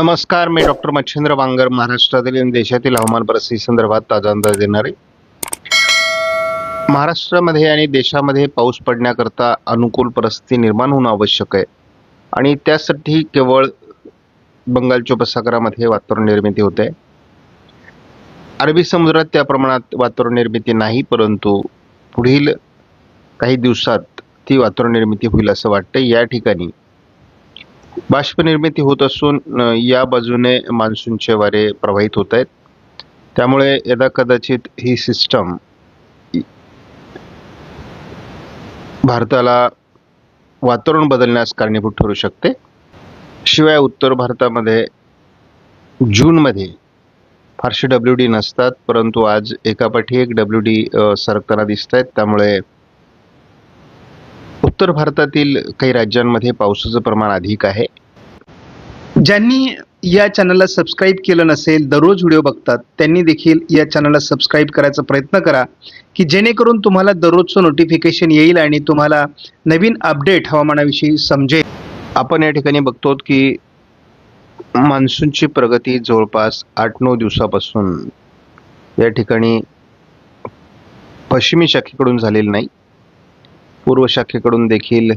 नमस्कार, मी डॉक्टर मच्छिंद्र वांगर, महाराष्ट्रातील आणि देशातील हवामान परिस्थिती संदर्भात ताजा अंदाज देणार आहे. महाराष्ट्रामध्ये आणि देशामध्ये पाऊस पडण्याकरता अनुकूल परिस्थिती निर्माण होणं आवश्यक आहे आणि त्यासाठी केवळ बंगालच्या उपसागरामध्ये वातावरण निर्मिती होते. अरबी समुद्रात त्या प्रमाणात वातावरण निर्मिती नाही, परंतु पुढील काही दिवसात ती वातावरण निर्मिती होईल असं वाटतं. या ठिकाणी बाष्प निर्मिती होत असून या बाजूने मान्सूनचे वारे प्रवाहित होत आहेत. त्यामुळे यदा कदाचित ही सिस्टम भारताला वातावरण बदलण्यास कारणीभूत ठरू शकते. शिवाय उत्तर भारतामध्ये जूनमध्ये फारसे WD नसतात, परंतु आज एकापाठी एक WD सरकताना दिसत आहेत. त्यामुळे उत्तर भारतातील काही राज्यांमध्ये पावसाचं प्रमाण अधिक आहे. ज्यांनी या चॅनलला सबस्क्राईब केलं नसेल, दररोज व्हिडिओ बघतात, त्यांनी देखील या चॅनलला सबस्क्राईब करायचा प्रयत्न करा, की जेणेकरून तुम्हाला दररोजचं नोटिफिकेशन येईल आणि तुम्हाला नवीन अपडेट हवामानाविषयी समजेल. आपण या ठिकाणी बघतो की मान्सूनची प्रगती जवळपास 8-9 दिवसापासून या ठिकाणी पश्चिमी शाखेकडून झालेली नाही. पूर्व शाखेकडून देखील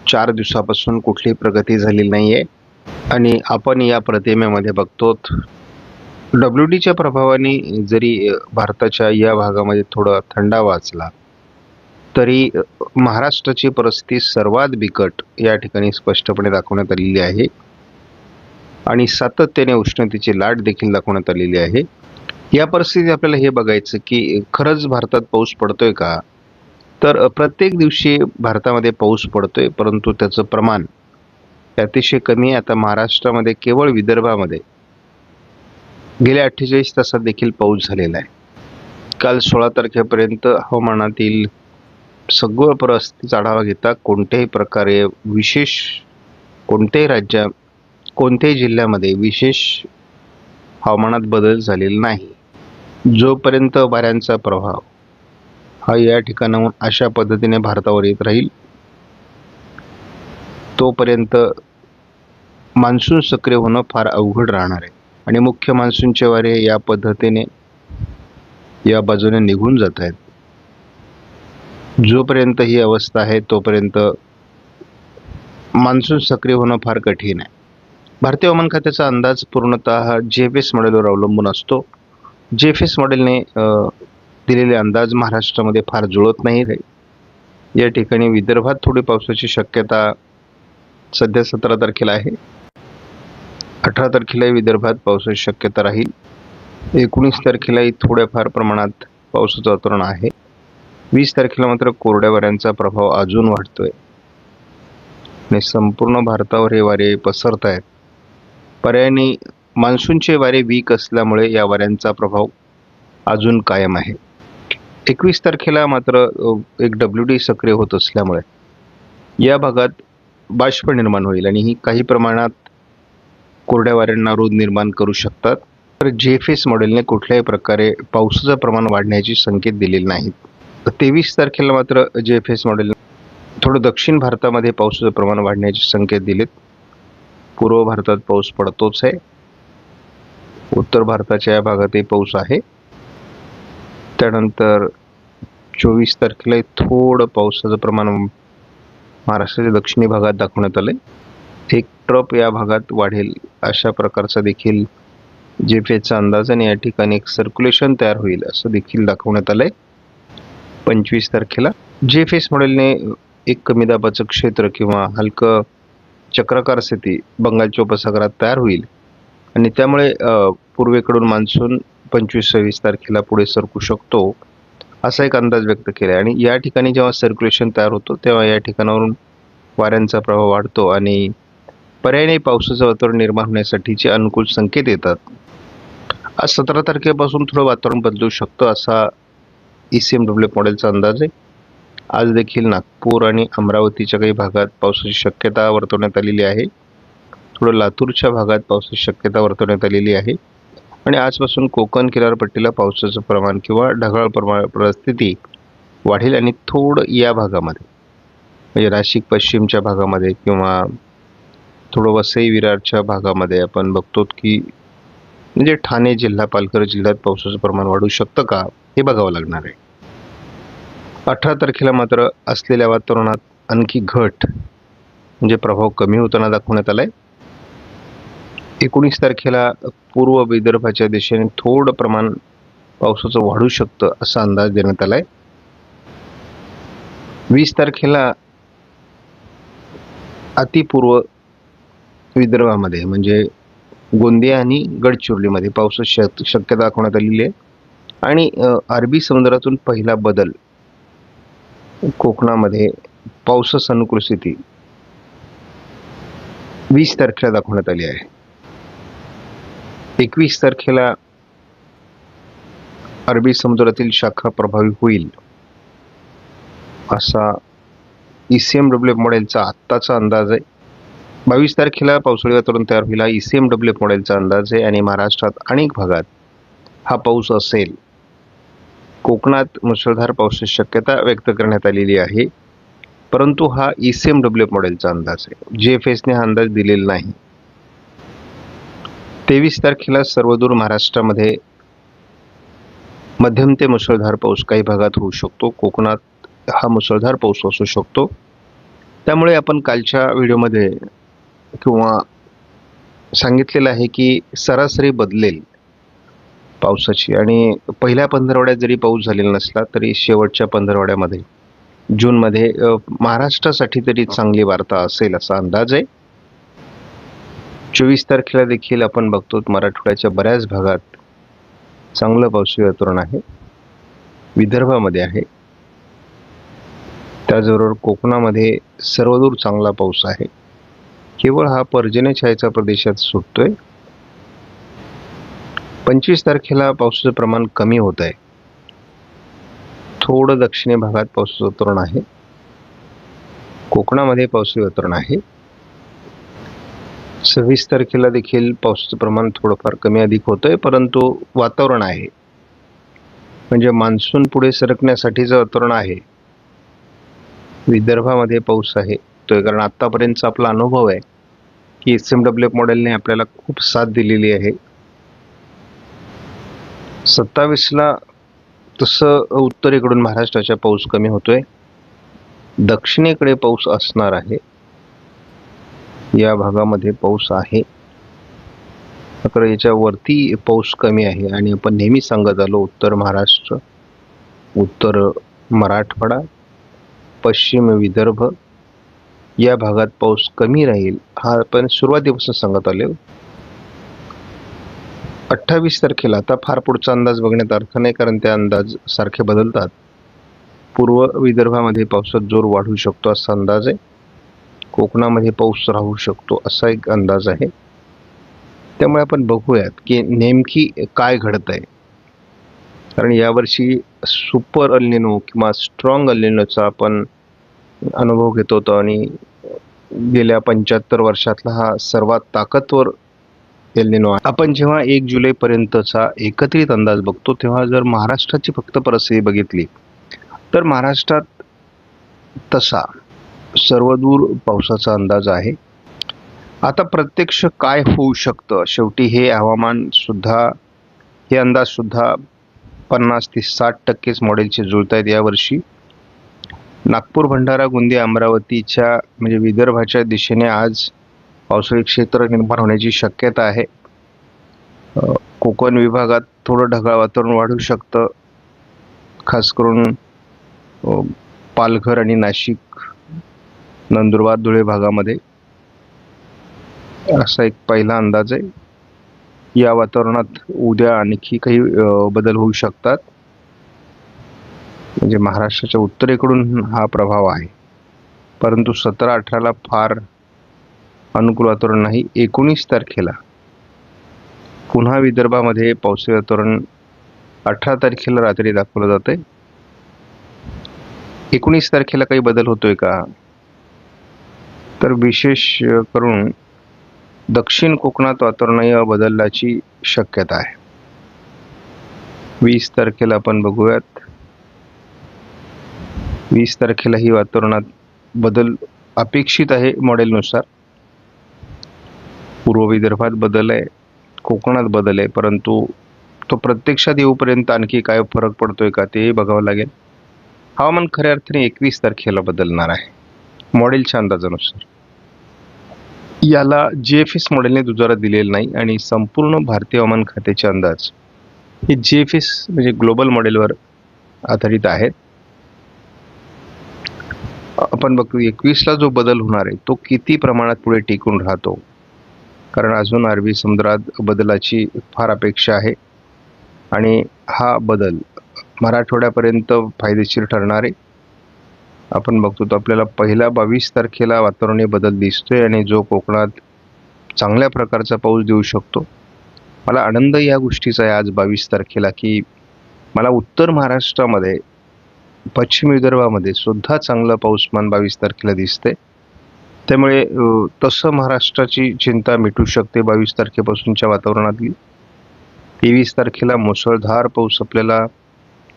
4 दिवसापासून कुठलीही प्रगती झालेली नाही आहे आणि आपण या प्रतिमेमध्ये बघतो WDच्या प्रभावाने जरी भारताच्या या भागामध्ये थोडा थंडावा असला तरी महाराष्ट्राची परिस्थिती सर्वात बिकट या ठिकाणी स्पष्टपणे दाखवण्यात आलेली आहे आणि सातत्याने उष्णतेची लाट देखील दाखवण्यात आलेली आहे. या परिस्थितीत आपल्याला हे बघायचं की खरंच भारतात पाऊस पडतोय का, तर प्रत्येक दिवशी भारतामध्ये पाऊस पडतोय, परंतु त्याचं प्रमाण अतिशय कमी आहे. आता महाराष्ट्रामध्ये केवळ विदर्भामध्ये गेल्या 48 तासात देखील पाऊस झालेला आहे. काल 16 तारखेपर्यंत हवामानातील सगळं परिस्थितीचा आढावा घेता कोणत्याही प्रकारे विशेष कोणत्याही जिल्ह्यामध्ये विशेष हवामानात बदल झालेला नाही. जोपर्यंत वाऱ्यांचा प्रभाव हा या ठिकाणाहून अशा पद्धतीने भारतावर येत राहील तोपर्यंत मान्सून सक्रिय होणं फार अवघड राहणार आहे आणि मुख्य मान्सूनचे वारे या पद्धतीने या बाजूने निघून जात आहेत. जोपर्यंत ही अवस्था आहे तोपर्यंत मान्सून सक्रिय होणं फार कठीण आहे. भारतीय हवामान खात्याचा अंदाज पूर्णतः GFS मॉडेलवर अवलंबून असतो. GFS मॉडेलने दिलेले अंदाज महाराष्ट्रामध्ये फार जुळत नाही. या ठिकाणी विदर्भात थोडी पावसाची शक्यता सध्या 17 तारखेला आहे. 18 तारखेलाही विदर्भात पावसाची शक्यता राहील. 19 तारखेलाही थोड्याफार प्रमाणात पावसाचं वातावरण आहे. 20 तारखेला मात्र कोरड्या वाऱ्यांचा प्रभाव अजून वाढतोय आणि संपूर्ण भारतावर हे वारे पसरत आहेत. पर्यायाने मान्सूनचे वारे वीक असल्यामुळे या वाऱ्यांचा प्रभाव अजून कायम आहे. 21 तारखेला मात्र एक WD सक्रिय होत असल्यामुळे या भागात बाष्प निर्माण होईल आणि ही काही प्रमाणात कोरड्या वाऱ्यांना रोध निर्माण करू शकतात. तर GFS मॉडेलने कुठल्याही प्रकारे पावसाचं प्रमाण वाढण्याचे संकेत दिलेले नाहीत. 23 तारखेला मात्र GFS मॉडेलने थोडं दक्षिण भारतामध्ये पावसाचं प्रमाण वाढण्याचे संकेत दिलेत. पूर्व भारतात पाऊस पडतोच आहे. उत्तर भारताच्या या भागातही पाऊस आहे. त्यानंतर 24 तारखेला थोडं पावसाचं प्रमाण महाराष्ट्राच्या दक्षिणी भागात दाखवण्यात आले. एक ट्रप या भागात वाढेल अशा प्रकारचा देखील GFSचा अंदाज आणि या ठिकाणी एक सर्क्युलेशन तयार होईल असं देखील दाखवण्यात आलंय. 25 तारखेला GFS मॉडेलने एक कमी दाबाचं क्षेत्र किंवा हलकं चक्राकार स्थिती बंगालच्या उपसागरात तयार होईल आणि त्यामुळे पूर्वेकडून मान्सून 25-26 तारखेला पुढे सरकू शकतो असा एक अंदाज व्यक्त केला आहे. आणि या ठिकाणी जेव्हा सर्क्युलेशन तयार होतो तेव्हा या ठिकाणावरून वाऱ्यांचा प्रभाव वाढतो आणि पर्यायाने पावसाचं वातावरण निर्माण होण्यासाठीचे अनुकूल संकेत येतात. आज 17 तारखेपासून थोडं वातावरण बदलू शकतं असा ECMWF मॉडेलचा अंदाज आहे. आज देखील नागपूर आणि अमरावतीच्या काही भागात पावसाची शक्यता वर्तवण्यात आलेली आहे. थोडं लातूरच्या भागात पावसाची शक्यता वर्तवण्यात आलेली आहे आणि आजपासून कोकण किनारपट्टीला पावसाचं प्रमाण किंवा ढगाळ परिस्थिती वाढेल आणि थोडं या भागामध्ये म्हणजे नाशिक पश्चिमच्या भागामध्ये किंवा थोडं वसई विरारच्या भागामध्ये आपण बघतो की म्हणजे ठाणे जिल्हा, पालघर जिल्ह्यात पावसाचं प्रमाण वाढू शकतं का, हे बघावं लागणार आहे. 18 तारखेला मात्र असलेल्या वातावरणात आणखी घट म्हणजे प्रभाव कमी होताना दाखवण्यात आलाय. 19 तारखेला पूर्व विदर्भाच्या दिशेने थोडं प्रमाण पावसाचं वाढू शकतं असा अंदाज देण्यात आलाय. 20 तारखेला अतिपूर्व विदर्भामध्ये म्हणजे गोंदिया आणि गडचिरोलीमध्ये पावसाची शक्यता दाखवण्यात आलेली आहे. आणि अरबी समुद्रातून पहिला बदल कोकणामध्ये पावसास अनुकूल स्थिती 20 तारखेला दाखवण्यात आली आहे. 21 तारखेला अरबी समुद्रातील शाखा प्रभावी होईल असा ECMWF मॉडेलचा आत्ताचा अंदाज आहे. 22 तारखेला पावसाळी वातावरण तयार होईल हा ECMWF मॉडेलचा अंदाज आहे आणि महाराष्ट्रात अनेक भागात हा पाऊस असेल. कोकणात मुसळधार पावसाची शक्यता व्यक्त करण्यात आलेली आहे, परंतु हा ECMWF मॉडेलचा अंदाज आहे. JFSने हा अंदाज दिलेला नाही. 23 तारखेला सर्वदूर महाराष्ट्रामध्ये मध्यम ते मुसळधार पाऊस काही भागात होऊ शकतो. कोकणात हा मुसळधार पाऊस असू शकतो. त्यामुळे आपण कालच्या व्हिडिओमध्ये किंवा सांगितलेलं आहे की सरासरी बदलेल पावसाची आणि पहिल्या पंधरवड्यात जरी पाऊस झालेला नसला तरी शेवटच्या पंधरवड्यामध्ये जूनमध्ये महाराष्ट्रासाठी तरी चांगली वार्ता असेल असा अंदाज आहे. 24 तारखेला देखील आपण बघतो मराठवाड्याच्या बऱ्याच भागात चांगलं पावसाळी वातावरण आहे. विदर्भामध्ये आहे, त्याचबरोबर कोकणामध्ये सर्वदूर चांगला पाऊस आहे. केवळ हा पर्जन्य छायेचा प्रदेशात सुटतोय. 25 तारखेला पावसाचं प्रमाण कमी होत आहे. थोडं दक्षिणी भागात पावसाचं वातावरण आहे. कोकणामध्ये पावसाचं वातावरण आहे. 26 तारखेला देखील पावसाचं प्रमाण थोडंफार कमी अधिक होतंय, परंतु वातावरण आहे म्हणजे मान्सून पुढे सरकण्यासाठीचं वातावरण आहे. विदर्भामध्ये पाऊस आहे तो, कारण आतापर्यंतचा आपला अनुभव आहे की ECMWF मॉडेलने आपल्याला खूप साथ दिलेली आहे. 27ला तसं उत्तरेकडून महाराष्ट्राच्या पाऊस कमी होतोय, दक्षिणेकडे पाऊस असणार आहे. या भागामध्ये पाऊस आहे, मात्र याच्यावरती पाऊस कमी आहे. आणि आपण नेहमी सांगत आलो उत्तर महाराष्ट्र, उत्तर मराठवाडा, पश्चिम विदर्भ या भागात पाऊस कमी राहील हा आपण सुरुवातीपासून सांगत आलो. 28 तारखेला आता फार पुढचा अंदाज बघण्यात अर्थ नाही, कारण ते अंदाज सारखे बदलतात. पूर्व विदर्भामध्ये पावसात जोर वाढू शकतो असा अंदाज आहे. कोकणामध्ये पाऊस राहू शकतो असा एक अंदाज आहे. त्यामुळे आपण बघूयात की नेमकी काय घडत आहे, कारण यावर्षी सुपर अल्निनो किंवा स्ट्रॉंग अल्निनोचा आपण अनुभव घेत होतो आणि गेल्या 75 वर्षातला हा सर्वात ताकदवर एल्निनो आहे. आपण जेव्हा 1 जुलैपर्यंतचा एकत्रित अंदाज बघतो तेव्हा जर महाराष्ट्राची फक्त परिस्थिती बघितली तर महाराष्ट्रात तसा सर्वदूर पावसाचा अंदाज आहे. आता प्रत्यक्ष काय होऊ शकतं, शेवटी हे हवामान सुद्धा, हे अंदाज सुद्धा 50 ते 60% मॉडेलचे जुळत आहेत यावर्षी. नागपूर, भंडारा, गोंदिया, अमरावतीच्या म्हणजे विदर्भाच्या दिशेने आज पावसाळी क्षेत्र निर्माण होण्याची शक्यता आहे. कोकण विभागात थोडं ढगाळ वातावरण वाढू शकतं, खास करून पालघर आणि नाशिक, नंदुरबार, धुळे भागामध्ये, असा एक पहिला अंदाज आहे. या वातावरणात उद्या आणखी काही बदल होऊ शकतात. म्हणजे महाराष्ट्राच्या उत्तरेकडून हा प्रभाव आहे, परंतु 17-18ला फार अनुकूल वातावरण नाही. 19 तारखेला पुन्हा विदर्भामध्ये पावसाळी वातावरण 18 तारखेला रात्री दाखवलं जातंय. 19 तारखेला काही बदल होतोय का, तर विशेष करून दक्षिण कोकणात वातावरण या बदलण्याची शक्यता आहे. 20 तारखेला आपण बघूयात. 20 तारखेला ही वातावरणात बदल अपेक्षित आहे मॉडेलनुसार. पूर्व विदर्भात बदल आहे, कोकणात बदल आहे, परंतु तो प्रत्यक्षात येऊपर्यंत आणखी काय फरक पडतोय का तेही बघावं लागेल. हवामान खऱ्या अर्थाने 21 तारखेला बदलणार आहे मॉडेलच्या अंदाजानुसार. याला GFS मॉडेलने दुजोरा दिलेला नाही आणि संपूर्ण भारतीय हवामान खात्याचे अंदाज हे GFS म्हणजे ग्लोबल मॉडेलवर आधारित आहेत. आपण बघतो 21ला जो बदल होणार आहे तो किती प्रमाणात पुढे टिकून राहतो, कारण अजून अरबी समुद्रात बदलाची फार अपेक्षा आहे आणि हा बदल मराठवाड्यापर्यंत फायदेशीर ठरणार आहे. आपण बघतो तर आपल्याला पहिल्या 22 तारखेला वातावरणीय बदल दिसतोय आणि जो कोकणात चांगल्या प्रकारचा पाऊस देऊ शकतो. मला आनंद या गोष्टीचा आहे आज 22 तारखेला की मला उत्तर महाराष्ट्रामध्ये, पश्चिम विदर्भामध्ये सुद्धा चांगलं पाऊसमान 22 तारखेला दिसते. त्यामुळे तसं महाराष्ट्राची चिंता मिटू शकते 22 तारखेपासूनच्या वातावरणातली. 23 तारखेला मुसळधार पाऊस आपल्याला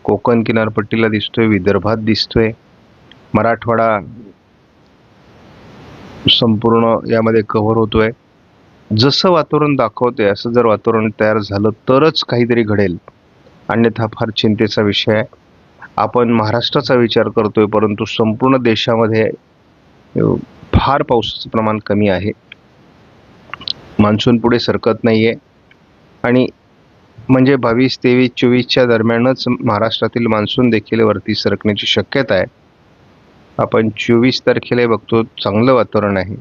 कोकण किनारपट्टीला दिसतोय, विदर्भात दिसतोय, मराठवाडा संपूर्ण यामध्ये कव्हर होतोय. जसं वातावरण दाखवते असं जर वातावरण तयार झालं तरच काहीतरी घडेल, अन्यथा फार चिंतेचा विषय आहे. आपण महाराष्ट्राचा विचार करतोय परंतु संपूर्ण देशामध्ये फार पावसाचं प्रमाण कमी आहे. मान्सून पुढे सरकत नाहीये आणि म्हणजे 22, 23, 24च्या दरम्यानच महाराष्ट्रातील मान्सून देखील वरती सरकण्याची शक्यता आहे. आपण 24 तारखेला बघतो चांगलं वातावरण आहे.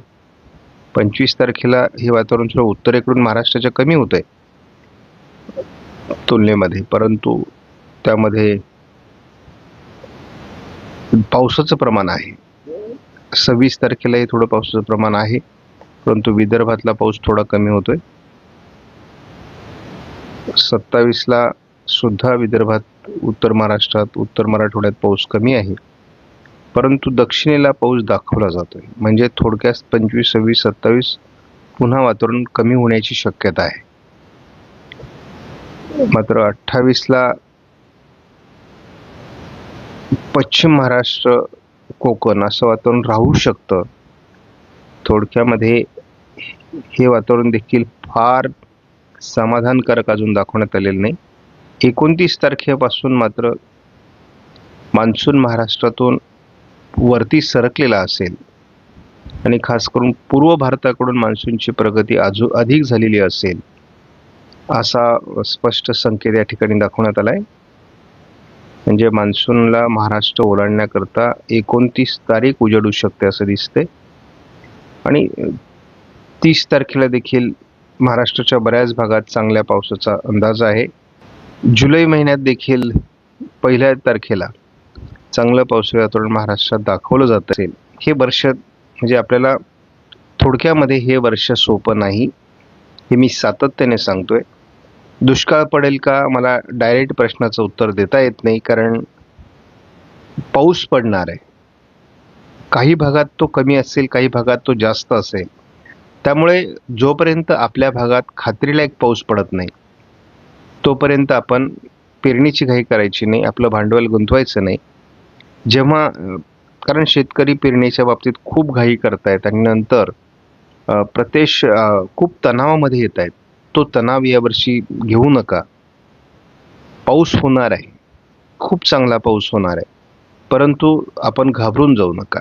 25 तारखेला हे वातावरण थोडं उत्तरेकडून महाराष्ट्राच्या कमी होत आहे तुलनेमध्ये, परंतु त्यामध्ये पावसाचं प्रमाण आहे. 26 तारखेलाही थोडं पावसाचं प्रमाण आहे, परंतु विदर्भातला पाऊस थोडा कमी होतोय. 27ला सुद्धा विदर्भात, उत्तर महाराष्ट्रात, उत्तर मराठवाड्यात पाऊस कमी आहे, परंतु दक्षिणेला पाऊस दाखवला जातोय. म्हणजे थोडक्यात 25, 26, 27 पुन्हा वातावरण कमी होण्याची शक्यता आहे. मात्र 28ला पश्चिम महाराष्ट्र, कोकण असं वातावरण राहू शकतं. थोडक्यामध्ये हे वातावरण देखील फार समाधानकारक अजून दाखवण्यात आलेलं नाही. 29 तारखेपासून मात्र मान्सून महाराष्ट्रातून वरती सरकलेला असेल आणि खास करून पूर्व भारताकडून मान्सूनची प्रगती अधिक झालेली असेल असा स्पष्ट संकेत या ठिकाणी दाखवण्यात आलाय. म्हणजे मान्सूनला महाराष्ट्र ओलांडण्याकरता 29 तारीख उजडू शकते असं दिसते. आणि 30 तारखेला देखील महाराष्ट्राच्या बऱ्याच भागात चांगल्या पावसाचा अंदाज आहे. जुलै महिन्यात देखील 1 तारखेला चांगलं पावसाळी वातावरण महाराष्ट्रात दाखवलं जात असेल. हे वर्ष म्हणजे आपल्याला थोडक्यामध्ये हे वर्ष सोपं नाही, हे मी सातत्याने सांगतोय. दुष्काळ पडेल का, मला डायरेक्ट प्रश्नाचं उत्तर देता येत नाही, कारण पाऊस पडणार आहे. काही भागात तो कमी असेल, काही भागात तो जास्त असेल. त्यामुळे जोपर्यंत आपल्या भागात खात्रीलायक पाऊस पडत नाही तोपर्यंत आपण पेरणीची घाई करायची नाही, आपलं भांडवल गुंतवायचं नाही. जेव्हा कारण शेतकरी पेरणीच्या बाबतीत खूप घाई करतायत आणि नंतर खूप तणावामध्ये येत आहेत. तो तणाव यावर्षी घेऊ नका. पाऊस होणार आहे, खूप चांगला पाऊस होणार आहे, परंतु आपण घाबरून जाऊ नका.